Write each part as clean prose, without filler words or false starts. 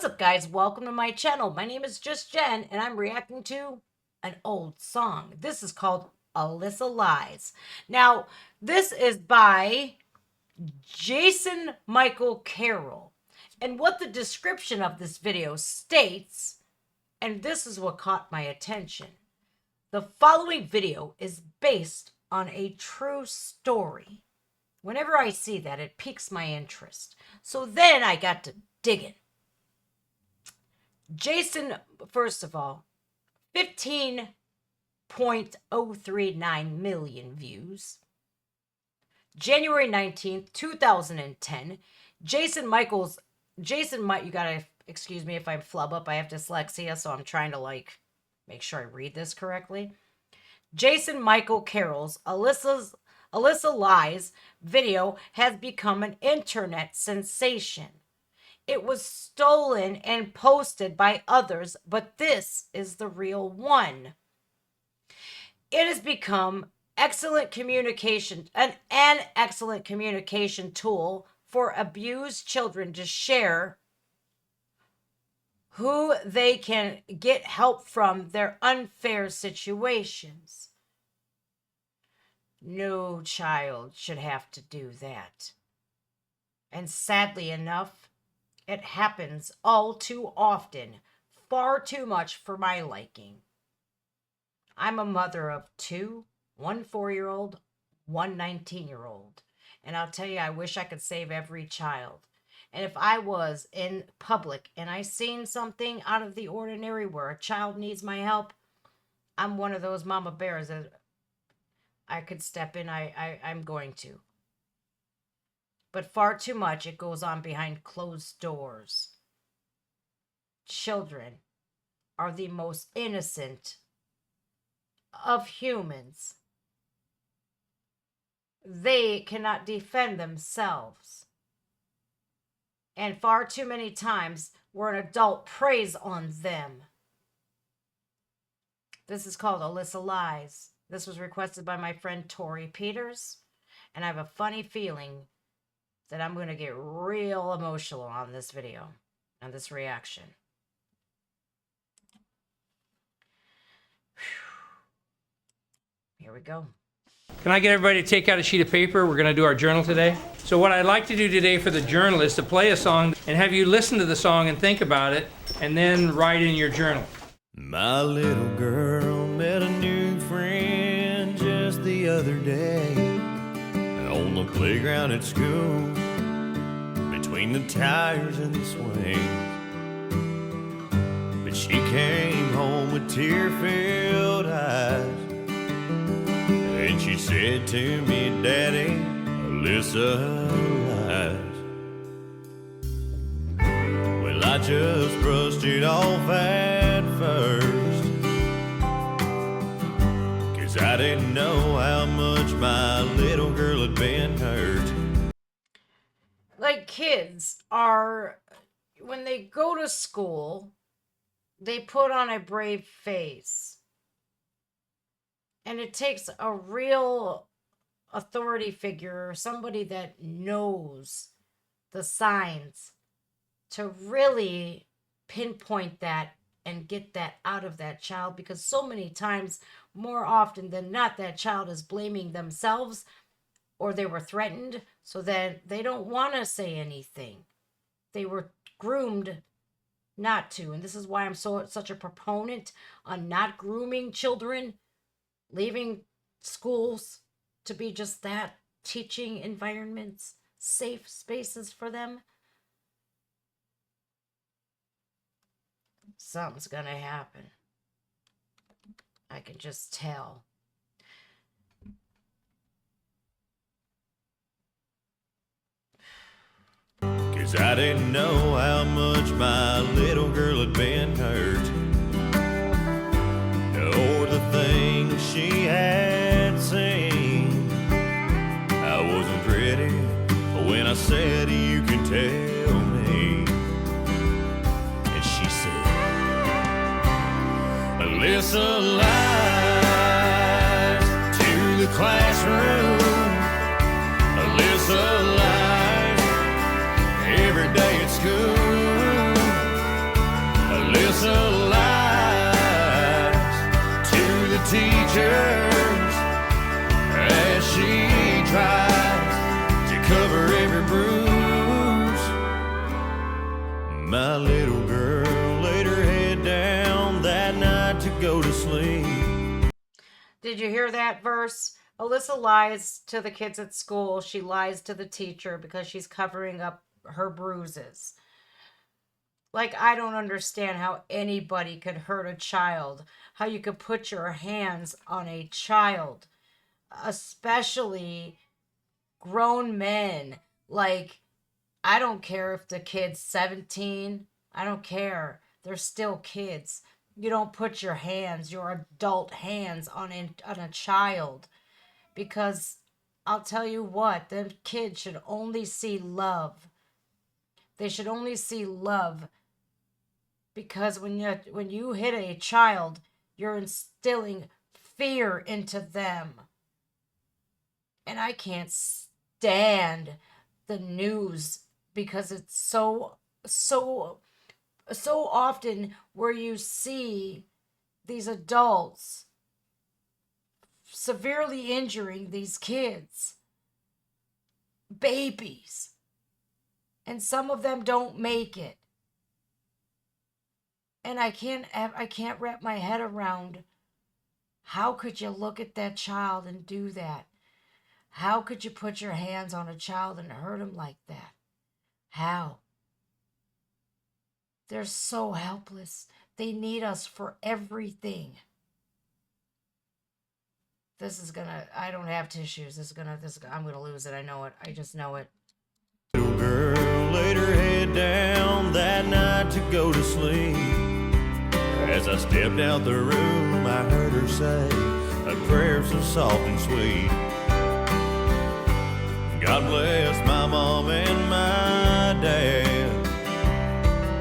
What's up, guys? Welcome to my channel. My name is Just Jen, and I'm reacting to an old song. This is called Alyssa Lies. Now, this is by Jason Michael Carroll. And what the description of this video states, and this is what caught my attention. The following video is based on a true story. Whenever I see that, it piques my interest. So then I got to digging. Jason, first of all, 15.039 million views. January 19th, 2010. You gotta excuse me if I flub up. I have dyslexia, so I'm trying to make sure I read this correctly. Jason Michael Carroll's Alyssa Lies video has become an internet sensation. It was stolen and posted by others, but this is the real one. It has become an excellent communication tool for abused children to share who they can get help from their unfair situations. No child should have to do that. And sadly enough, it happens all too often, far too much for my liking. I'm a mother of two, one 4-year-old, one 19-year-old. And I'll tell you, I wish I could save every child. And if I was in public and I seen something out of the ordinary where a child needs my help, I'm one of those mama bears that I could step in. I'm going to. But far too much, it goes on behind closed doors. Children are the most innocent of humans. They cannot defend themselves. And far too many times, where an adult preys on them. This is called Alyssa Lies. This was requested by my friend Tori Peters. And I have a funny feeling that I'm going to get real emotional on this video, on this reaction. Here we go. Can I get everybody to take out a sheet of paper? We're going to do our journal today. So what I'd like to do today for the journal is to play a song and have you listen to the song and think about it and then write in your journal. My little girl met a new friend just the other day on the playground at school, between the tires and the swing. But she came home with tear-filled eyes, and she said to me, "Daddy, Alyssa lies." Well, I just brushed it off at first, 'cause I didn't know how much my little girl had been hurt. Like, kids are, when they go to school, they put on a brave face. And it takes a real authority figure or somebody that knows the signs to really pinpoint that and get that out of that child, because so many times, more often than not, that child is blaming themselves or they were threatened, so that they don't want to say anything. They were groomed not to. And this is why I'm such a proponent on not grooming children, leaving schools to be just that, teaching environments, safe spaces for them. Something's gonna happen. I can just tell. Cause I didn't know how much my little girl had been hurt, or the things she had seen. I wasn't ready when I said, "You can tell me." And she said, "Alyssa lies to the classroom. Alyssa lies every day at school. cover every bruise. My little girl laid her head down that night to go to sleep. Did you hear that verse? Alyssa lies to the kids at school. She lies to the teacher because she's covering up her bruises. Like, I don't understand how anybody could hurt a child, how you could put your hands on a child, especially grown men. Like, I don't care if the kid's 17. I don't care. They're still kids. You don't put your hands, your adult hands, on a child, because I'll tell you what, them kids should only see love. They should only see love, because when you hit a child, you're instilling fear into them. And I can't stand the news, because it's so often where you see these adults severely injuring these kids, babies, and some of them don't make it. And I can't wrap my head around, how could you look at that child and do that? How could you put your hands on a child and hurt him like that? How? They're so helpless. They need us for everything. I don't have tissues. I'm gonna lose it. I know it. I just know it. Little girl laid her head down that night to go to sleep. As I stepped out the room, I heard her say a prayer so soft and sweet. God bless my mom and my dad,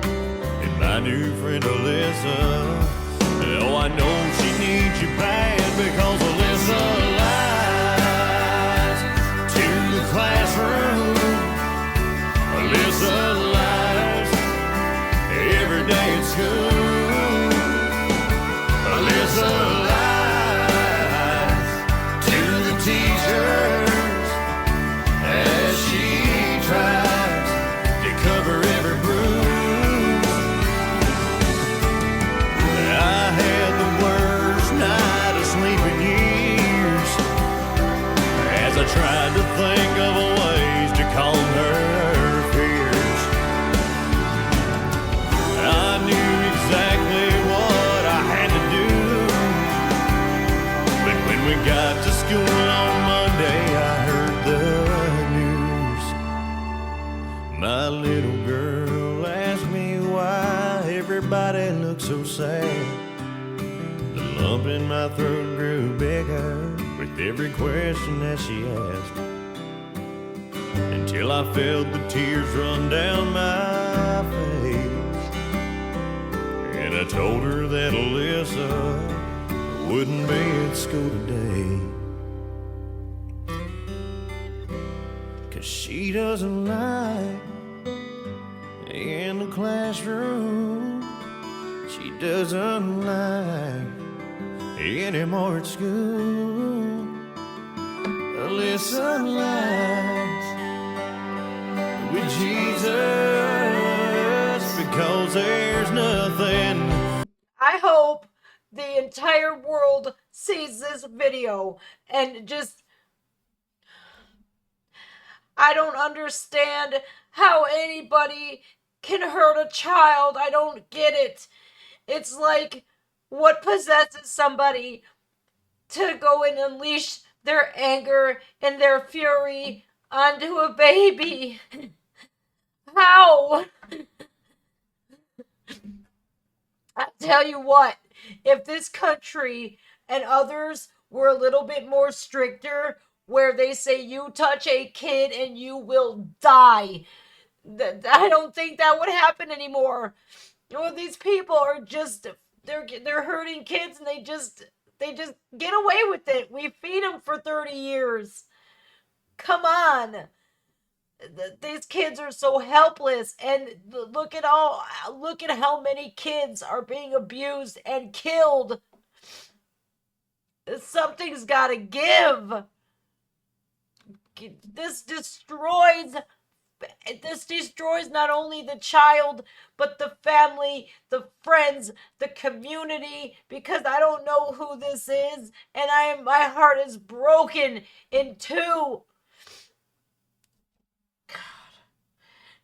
and my new friend Alyssa. Oh, I know she needs you bad, because Alyssa lies to the classroom. Alyssa lies every day at school. Alyssa lies to the teachers as she tries to cover every bruise. I had the worst night of sleep in years, as I tried to think of ways to calm her fears. I knew exactly what I had to do, but when we got to school on Monday, I heard the news. My little girl asked me why everybody looked so sad. The lump in my throat grew bigger with every question that she asked, until I felt the tears run down my face. And I told her that Alyssa wouldn't be at school today, 'cause she doesn't like in the classroom. She doesn't like anymore at school. Alyssa lies with Jesus, because there's nothing. I hope the entire world sees this video and just, I don't understand how anybody can hurt a child. I don't get it. It's like, what possesses somebody to go and unleash their anger and their fury onto a baby? How? I tell you what, if this country and others were a little bit more stricter, where they say you touch a kid and you will die, I don't think that would happen anymore. These people are just, they're hurting kids, and they just get away with it. We feed them for 30 years. Come on. These kids are so helpless, and look at how many kids are being abused and killed. Something's got to give. this destroys this destroys not only the child, but the family, the friends, the community, because I don't know who this is, and my heart is broken in two.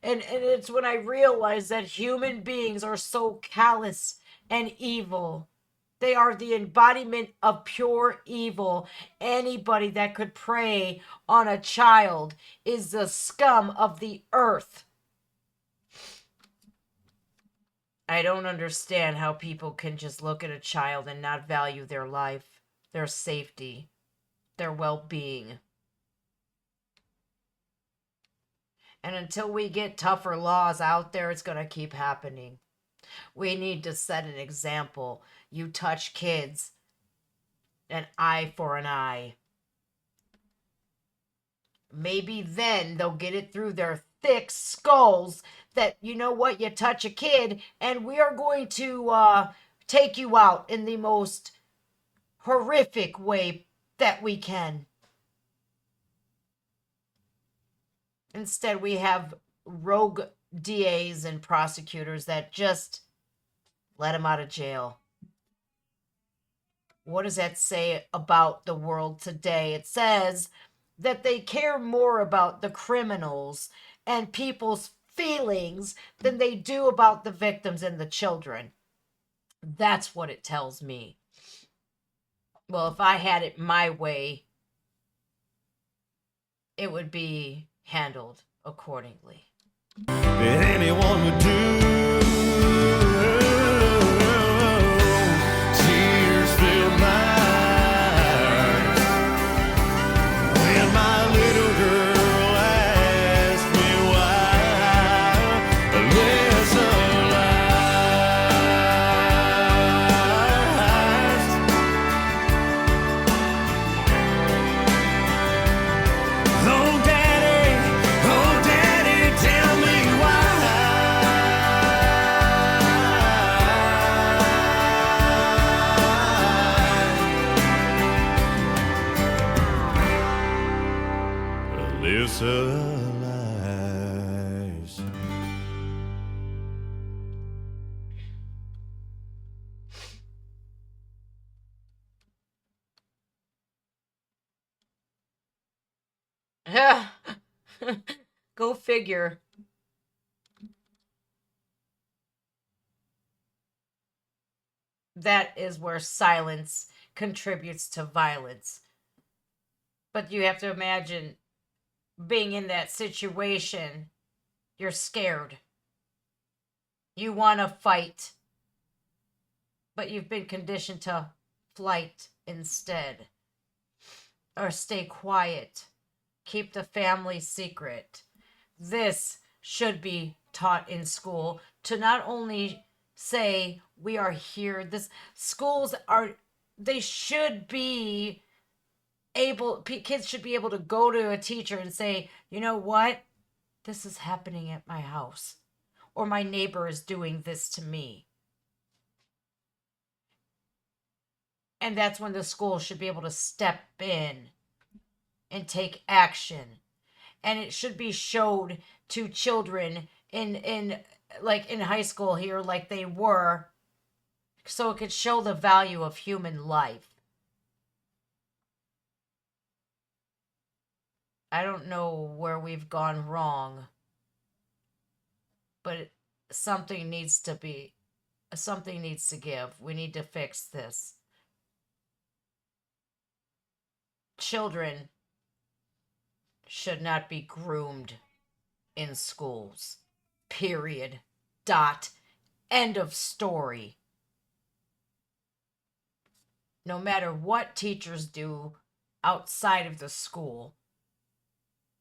And it's when I realize that human beings are so callous and evil. They are the embodiment of pure evil. Anybody that could prey on a child is the scum of the earth. I don't understand how people can just look at a child and not value their life, their safety, their well-being. And until we get tougher laws out there, it's going to keep happening. We need to set an example. You touch kids, an eye for an eye. Maybe then they'll get it through their thick skulls that, you know what, you touch a kid and we are going to take you out in the most horrific way that we can. Instead, we have rogue DAs and prosecutors that just let them out of jail. What does that say about the world today? It says that they care more about the criminals and people's feelings than they do about the victims and the children. That's what it tells me. Well, if I had it my way, it would be handled accordingly. That anyone would do. Tears fill my eyes when my little girl asked me why Alyssa lies. Oh, Daddy, tell me why Alyssa lies. Go figure. That is where silence contributes to violence. But you have to imagine being in that situation. You're scared. You want to fight. But you've been conditioned to flight instead. Or stay quiet. Keep the family secret. This should be taught in school to not only say we are here. They should be able, kids should be able to go to a teacher and say, you know what? This is happening at my house. Or my neighbor is doing this to me. And that's when the school should be able to step in and take action. And it should be showed to children in high school here like they were, so it could show the value of human life. I don't know where we've gone wrong, but something needs to give. We need to fix this. Children should not be groomed in schools. Period. Dot. End of story. No matter what teachers do outside of the school,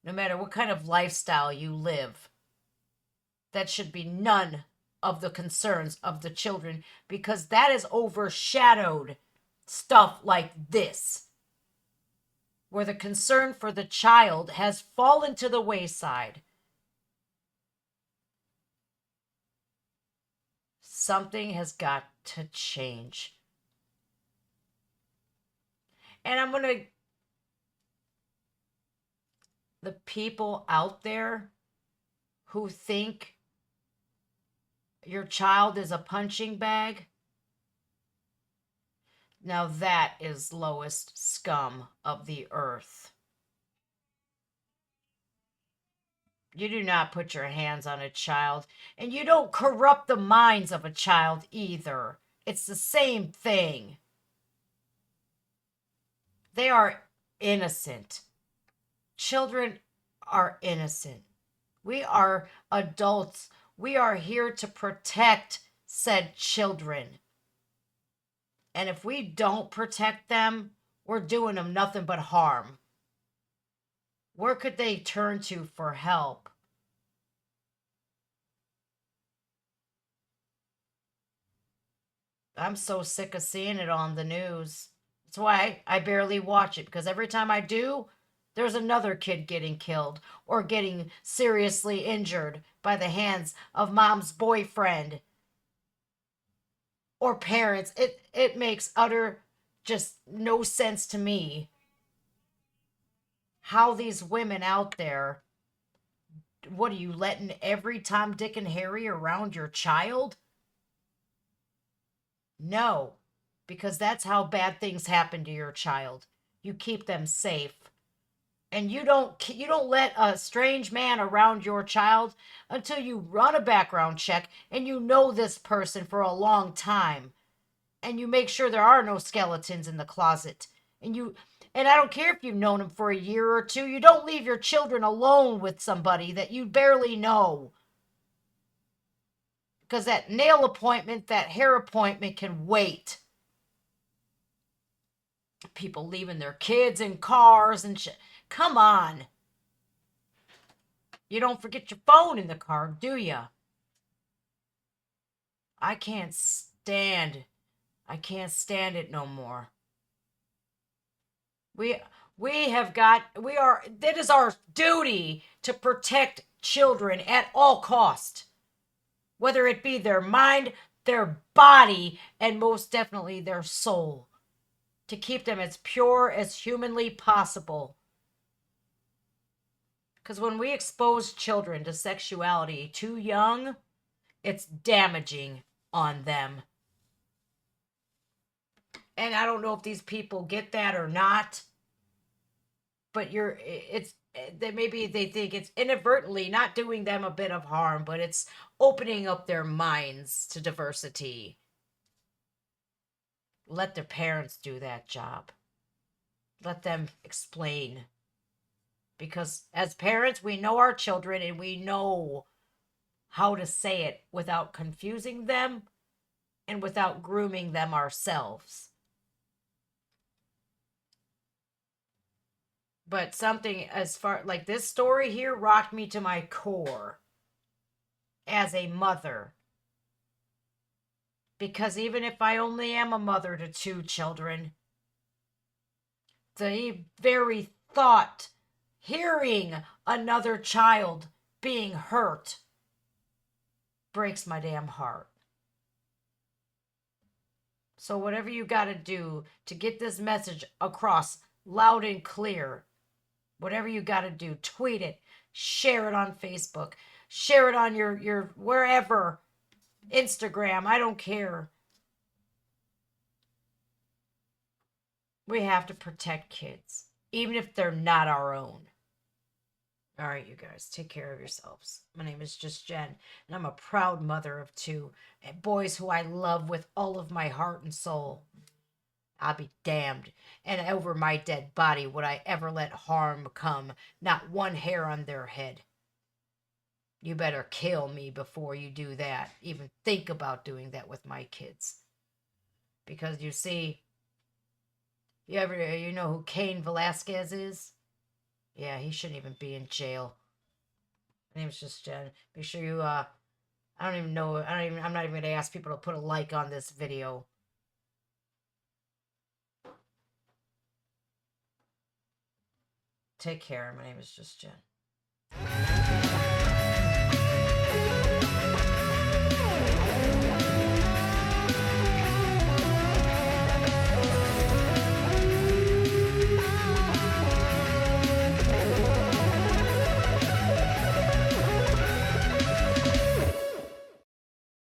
no matter what kind of lifestyle you live, that should be none of the concerns of the children, because that has overshadowed stuff like this, where the concern for the child has fallen to the wayside. Something has got to change. And I'm going to the people out there who think your child is a punching bag, now that is lowest scum of the earth. You do not put your hands on a child, and you don't corrupt the minds of a child either. It's the same thing. They are innocent. Children are innocent. We are adults. We are here to protect said children. And if we don't protect them, we're doing them nothing but harm. Where could they turn to for help? I'm so sick of seeing it on the news. That's why I barely watch it, because every time I do, there's another kid getting killed or getting seriously injured by the hands of mom's boyfriend or parents. It makes utter just no sense to me how these women out there, what are you letting every Tom, Dick, and Harry around your child? No, because that's how bad things happen to your child. You keep them safe. And you don't let a strange man around your child until you run a background check and you know this person for a long time. And you make sure there are no skeletons in the closet. And I don't care if you've known him for a year or two, you don't leave your children alone with somebody that you barely know. Because that nail appointment, that hair appointment can wait. People leaving their kids in cars and shit. Come on. You don't forget your phone in the car, do you? I can't stand it no more. That is our duty to protect children at all cost. Whether it be their mind, their body, and most definitely their soul. To keep them as pure as humanly possible. Because when we expose children to sexuality too young, it's damaging on them. And I don't know if these people get that or not, but maybe they think it's inadvertently not doing them a bit of harm, but it's opening up their minds to diversity. Let their parents do that job. Let them explain. Because as parents, we know our children and we know how to say it without confusing them and without grooming them ourselves. But something as far like this story here rocked me to my core as a mother. Because even if I only am a mother to 2 children, the very thought, hearing another child being hurt, breaks my damn heart. So whatever you got to do to get this message across loud and clear, whatever you got to do, tweet it, share it on Facebook, share it on your wherever, Instagram, I don't care. We have to protect kids, even if they're not our own. All right, you guys, take care of yourselves. My name is Just Jen, and I'm a proud mother of 2 boys who I love with all of my heart and soul. I'll be damned, and over my dead body would I ever let harm come, not one hair on their head. You better kill me before you do that. Even think about doing that with my kids. Because you see, you know who Cain Velasquez is? Yeah, he shouldn't even be in jail. My name's Just Jen. Make sure you, I don't even know, I'm not even going to ask people to put a like on this video. Take care. My name is Just Jen.